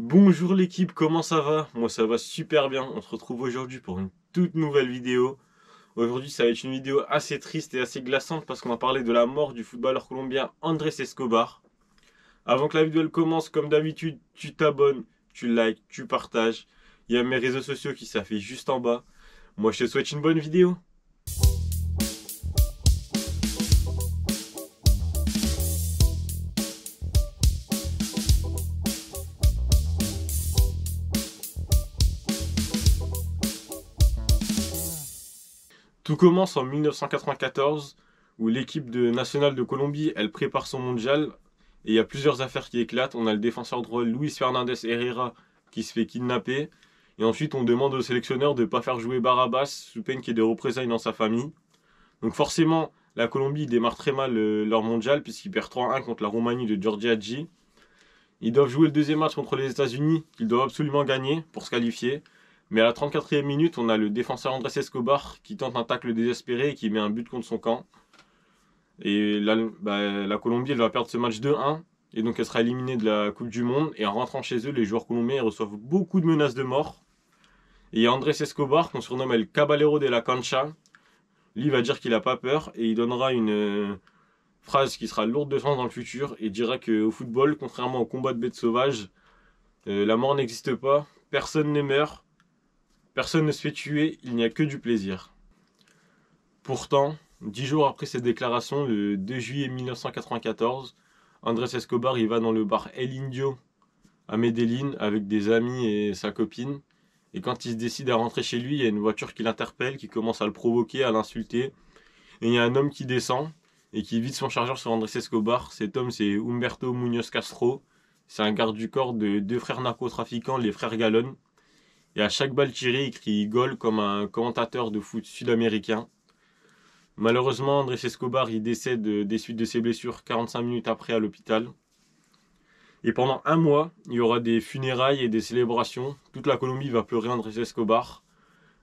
Bonjour l'équipe, comment ça va? Moi ça va super bien, on se retrouve aujourd'hui pour une toute nouvelle vidéo. Aujourd'hui ça va être une vidéo assez triste et assez glaçante parce qu'on va parler de la mort du footballeur colombien Andrés Escobar. Avant que la vidéo elle commence, comme d'habitude, tu t'abonnes, tu likes, tu partages. Il y a mes réseaux sociaux qui s'affichent juste en bas. Moi je te souhaite une bonne vidéo. Tout commence en 1994 où nationale de Colombie elle prépare son mondial et il y a plusieurs affaires qui éclatent. On a le défenseur droit Luis Fernandez Herrera qui se fait kidnapper et ensuite on demande au sélectionneur de ne pas faire jouer Barrabas sous peine qu'il y ait des représailles dans sa famille. Donc forcément la Colombie démarre très mal leur mondial puisqu'ils perdent 3-1 contre la Roumanie de Giorgi Hagi. Ils doivent jouer le deuxième match contre les États-Unis qu'ils doivent absolument gagner pour se qualifier. Mais à la 34e minute, on a le défenseur Andrés Escobar qui tente un tacle désespéré et qui met un but contre son camp. Et là, la Colombie elle va perdre ce match 2-1 et donc elle sera éliminée de la Coupe du Monde. Et en rentrant chez eux, les joueurs colombiens reçoivent beaucoup de menaces de mort. Et il y a Andrés Escobar qu'on surnomme El Caballero de la Cancha. Lui va dire qu'il n'a pas peur et il donnera une phrase qui sera lourde de sens dans le futur et dira qu'au football, contrairement au combat de bêtes sauvages, la mort n'existe pas, personne ne meurt, personne ne se fait tuer, il n'y a que du plaisir. Pourtant, 10 jours après cette déclaration, le 2 juillet 1994, Andrés Escobar il va dans le bar El Indio à Medellín avec des amis et sa copine. Et quand il se décide à rentrer chez lui, il y a une voiture qui l'interpelle, qui commence à le provoquer, à l'insulter. Et il y a un homme qui descend et qui vide son chargeur sur Andrés Escobar. Cet homme, c'est Humberto Muñoz Castro. C'est un garde du corps de deux frères narcotrafiquants, les frères Galón. Et à chaque balle tirée, il crie Gol comme un commentateur de foot sud-américain. Malheureusement, Andrés Escobar il décède des suites de ses blessures 45 minutes après à l'hôpital. Et pendant un mois, il y aura des funérailles et des célébrations. Toute la Colombie va pleurer Andrés Escobar.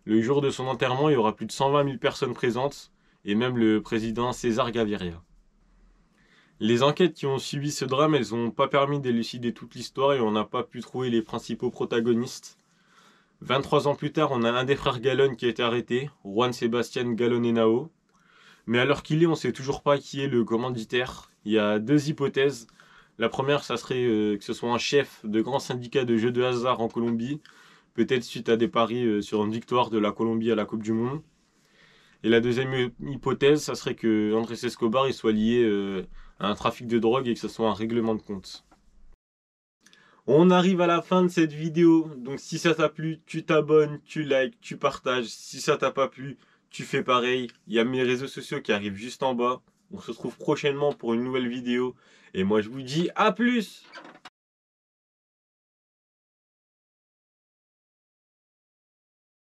Le jour de son enterrement, il y aura plus de 120 000 personnes présentes, et même le président César Gaviria. Les enquêtes qui ont suivi ce drame, elles n'ont pas permis d'élucider toute l'histoire et on n'a pas pu trouver les principaux protagonistes. 23 ans plus tard, on a un des frères Galón qui a été arrêté, Juan Sebastián Galón Henao. Mais à l'heure qu'il est, on ne sait toujours pas qui est le commanditaire. Il y a deux hypothèses. La première, ça serait que ce soit un chef de grand syndicat de jeux de hasard en Colombie, peut-être suite à des paris sur une victoire de la Colombie à la Coupe du Monde. Et la deuxième hypothèse, ça serait que Andrés Escobar il soit lié à un trafic de drogue et que ce soit un règlement de compte. On arrive à la fin de cette vidéo, donc si ça t'a plu, tu t'abonnes, tu likes, tu partages. Si ça t'a pas plu, tu fais pareil. Il y a mes réseaux sociaux qui arrivent juste en bas. On se retrouve prochainement pour une nouvelle vidéo. Et moi je vous dis à plus!